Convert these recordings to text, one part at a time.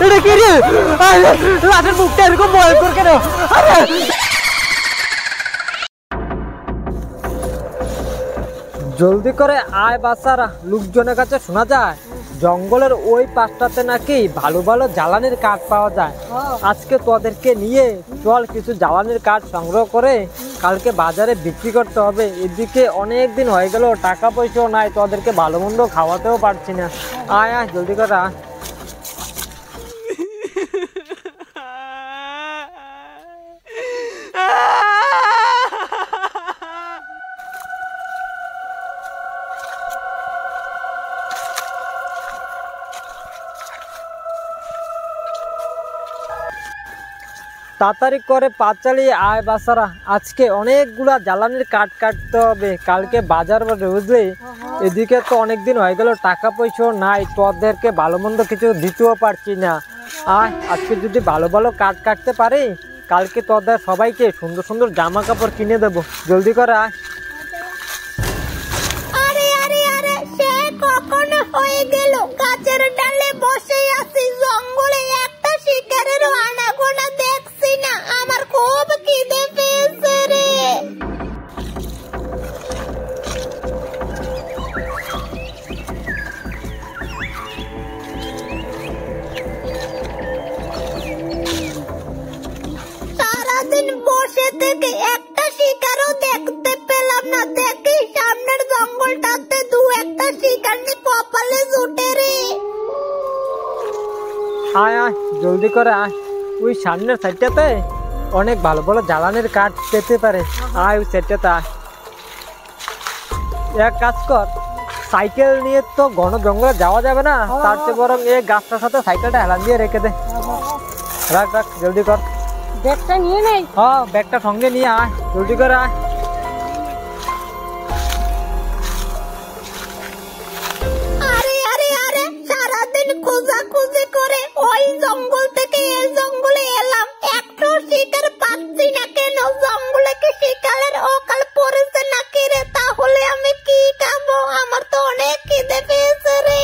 এটা কি রে? লাশের মুখটা এরকম ভয়ঙ্কর কেন? জলদি করে আয় বাচ্চারা, লোকজনের কাছে শোনা যায় জঙ্গলের ওই পাশটাতে নাকি ভালো ভালো জ্বালানির কাঠ পাওয়া যায়। আজকে তোদেরকে নিয়ে চল কিছু জ্বালানির কাঠ সংগ্রহ করে কালকে বাজারে বিক্রি করতে হবে। এদিকে অনেক দিন হয়ে গেল, টাকা পয়সাও নাই, তোদেরকে ভালো মন্দ খাওয়াতেও পারছি না। আয় আয় জলদি করে আয়। তাড়াতাড়ি করে পা চালিয়ে আয় বাচ্চারা, আজকে অনেকগুলা জ্বালানির কাঠ কাটতে হবে, কালকে বাজার বাটে বুঝলি। এদিকে তো অনেকদিন হয়ে গেল, টাকা পয়সাও নাই, তোদেরকে ভালো মন্দ কিছু দিতেও পারছি না। আয় আজকে যদি ভালো ভালো কাঠ কাটতে পারি, কালকে তোদের সবাইকে সুন্দর সুন্দর জামা কাপড় কিনে দেবো। জলদি করে আয়। আরে আরে আরে, সে কখন হয়ে গেল, গাছের ডালে বসে আছি, জঙ্গলে একটা শিকারের আনাগোনা দেখছি না। আমার খুব খিদে পেয়েছে রে। সারাদিন বসে থেকে একটা শিকারও দেখতে পেলাম না। দেখি সামনের জঙ্গলটাতে দু একটা শিকার নি কপালে জুটে রে। আয় আয় জলদি করে আয়, ওই সামনের সাইডটাতে অনেক ভালো ভালো জ্বালানির কাঠ পেতে পারে। আয় ওই সাইডটাতে আয়। এক কাজ কর, সাইকেল নিয়ে তো ঘন জঙ্গলে যাওয়া যাবে না, তার চেয়ে বরং এই গাছটার সাথে সাইকেলটা হেলান দিয়ে রেখে দে। রাখ রাখ জলদি কর। ব্যাগটা নিয়ে নেই? হ্যাঁ ব্যাগটা সঙ্গে নিয়ে আয়, জলদি করে আয়। আরে আরে আরে, সারাদিন খোঁজাখুঁজি করে ওই জঙ্গল থেকে এই জঙ্গলে এলাম, একটু শিকার পাচ্ছি না কেন? জঙ্গলে কি শিকারের অকাল পড়েছে নাকি রে? তাহলে আমি কি খাবো? আমার তো অনেক খিদে পেয়েছে রে।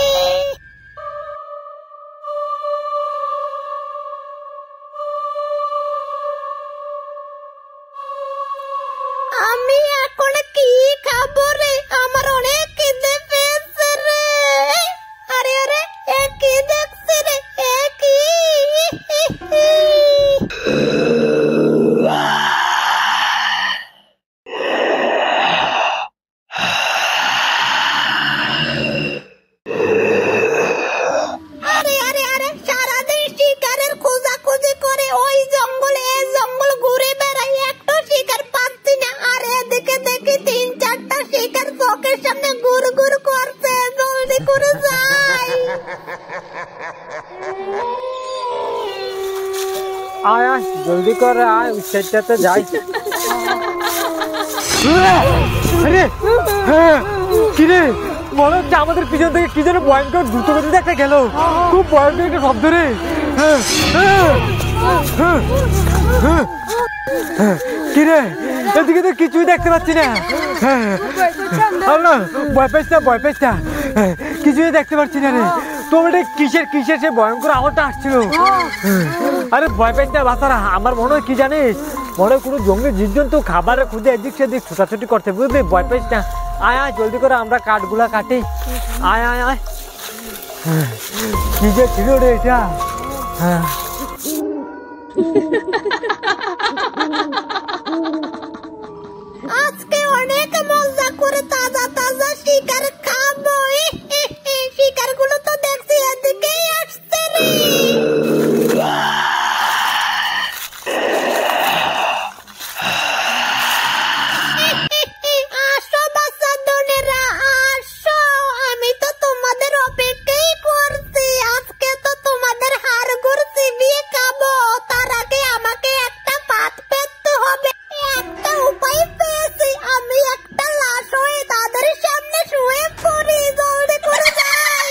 আমি এখন কি খাবো রে? আমার অনেক খিদে পেয়েছে রে। আরে আরে, এ কি দেখছি রে? এ কি? আরে আরে আরে, সারাদিন শিকারের খোঁজাখুঁজি করে ওই জঙ্গলে এই জঙ্গল ঘুরে বেড়াই, একটু শিকার পাচ্ছি না। আর এদিকে দেখি তিন চারটা শিকার চোখের সামনে ঘুর ঘুর করছে। জলদি করে যাই। আয় আয় জলদি করে আয়, ওই সাইডটাতে যাই। আরে কিরে, মনে হচ্ছে আমাদের পিছন থেকে কি যেন ভয়ঙ্কর দ্রুত গতিতে একটা গেল, খুব ভয়ঙ্কর একটা শব্দ রে। কিরে, এদিকে তো কিছুই দেখতে পাচ্ছি না। ভয় পাইস না, ভয় পাইস না, কিছুই দেখতে পাচ্ছি না রে। তোমার কিসের কিসের সে ভয়ঙ্কর আওয়াজটা আসছিল। আরে ভয় পাইস না বাচ্চারা, আমার মনে হয় কি জানিস, মনে হয় কোনো জঙ্গলি জীবজন্তু খাবারের খুঁজে এদিক সেদিক ছোটাছুটি করতে, বুঝলি? ভয় পাইস না, আয় আয় জলদি করে আমরা কাঠগুলা কাটি। আয় আয় আয়। কি যে ছিল রে এটা। আজকে অনেক মজা করে তাজা তাজা শিকার খাবো। শিকার গুলো তো দেখছি এদিকেই আসছে রে। আসো বাচ্চাদনেরা, আসো, আমি তো তোমাদের অপেক্ষাই করছি। আজকে তো তোমাদের হাড়গোড় চিবিয়ে খাবো, তার আগে আমাকে একটা পাত পেতে হবে। একটা উপায় পেয়েছি, আমি একটা লাশ হয়ে তাদের সামনে শুয়ে পড়ি। জলদি করে যাই।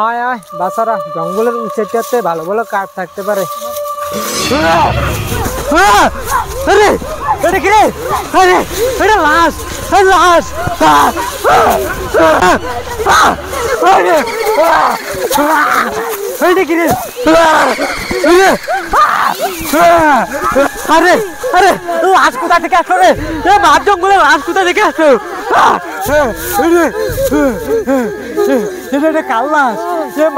আয় আয় বাচ্চারা, জঙ্গলের উচ্চটাতে ভালো ভালো কাঠ থাকতে পারে। আরে এটা কি রে? আরে এটা লাশ, লাশ। আরে এটা কি রে? আরে আরে লাশ কোথা থেকে আসলো রে? মাঠ জঙ্গলে লাশ কোথা থেকে আসলো? এটা কাল লাশ।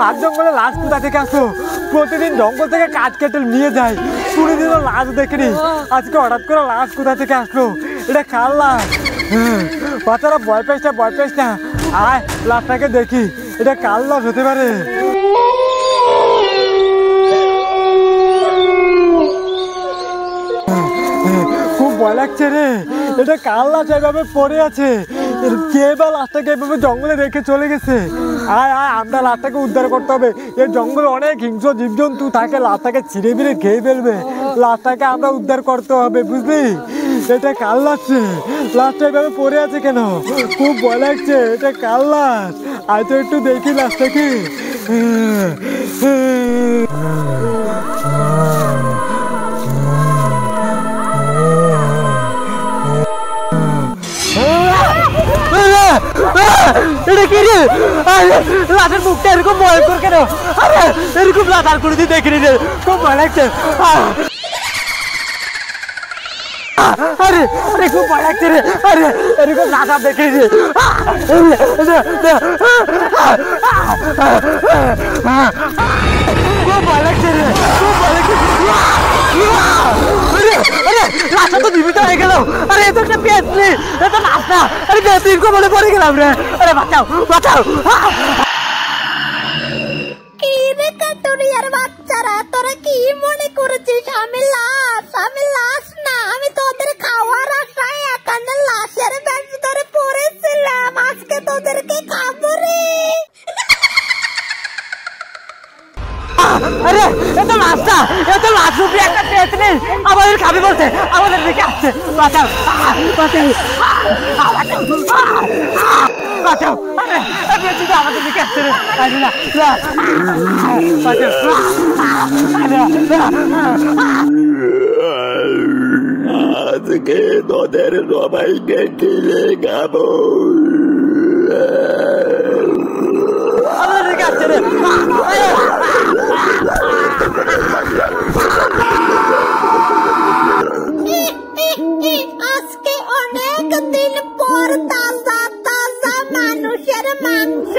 মাঠ জঙ্গলে লাশ কোথা থেকে আসলো? প্রতিদিন জঙ্গল থেকে কাঠ কেটে নিয়ে যায়, কোনোদিনও লাশ দেখিনি, আজকে হঠাৎ করে লাশ কোথা থেকে আসলো? এটা কাল লাশ। বাচ্চারা ভয় পাইস না, ভয় পাইস না, আয় লাশটাকে দেখি, এটা কাল লাশ হতে পারে। খুব ভয় লাগছে রে, এটা কাল লাশ এভাবে পড়ে আছে, কে বা লাশটাকে এভাবে জঙ্গলে রেখে চলে গেছে। আয় আয়, আমরা লাশটাকে উদ্ধার করতে হবে, এই জঙ্গলে অনেক হিংস্র জীবজন্তু থাকে, লাশটাকে ছিঁড়ে বিড়ে খেয়ে ফেলবে, লাশটাকে আমরা উদ্ধার করতে হবে, বুঝলি? এটা কাল লাশ, লাশটা এভাবে পড়ে আছে কেন? খুব ভয় লাগছে, এটা কাল লাশ। আয় তো একটু দেখি লাশটাকে। এটা কি রে? লাশের মুখটা এরকম ভয়ঙ্কর কেন? আরে এরকম লাশ আর কোনোদিন দেখিনি রে, খুব ভয় লাগছে। আরে আরে খুব ভয় লাগছে রে, আরে এরকম লাশ আর দেখিনি রে। খুব ভয় লাগছে রে, খুব ভয় লাগছে। আরে লাশটা তো জীবিত হয়ে গেল। আরে এত একটা পেঁচলি, এত লাশ না, আরে দীর্ঘ বলে পড়ে গেলাম রে। আরে বাঁচাও বাঁচাও। কি রে কাটুরিয়ার বাচ্চারা, তোরা কি মনে করেছিস আমি লাশ? আমি লাশ না, আমি তোদের খাওয়ার আশায় এখানে লাশের ব্যাগ ধরে পড়েছিলাম, আজকে তোদেরকে খাবো রে। আরে এত লাশটা, এত লাশ রূপী একটা পেঁচলি আমাদের খাবি বলছে, আমাদের দিকে আসছে। বাঁচাও বাঁচাও বাঁচাও। আরে পেঁচলি তো আমাদের দিকে আসছে রে। আরে না বাঁচাও। আজকে তোদের সবাইকে কিনে খাবো। আমাদের দিকে আসছে রে। আজকে অনেক দিন পর তাজা তাজা মানুষের মাংস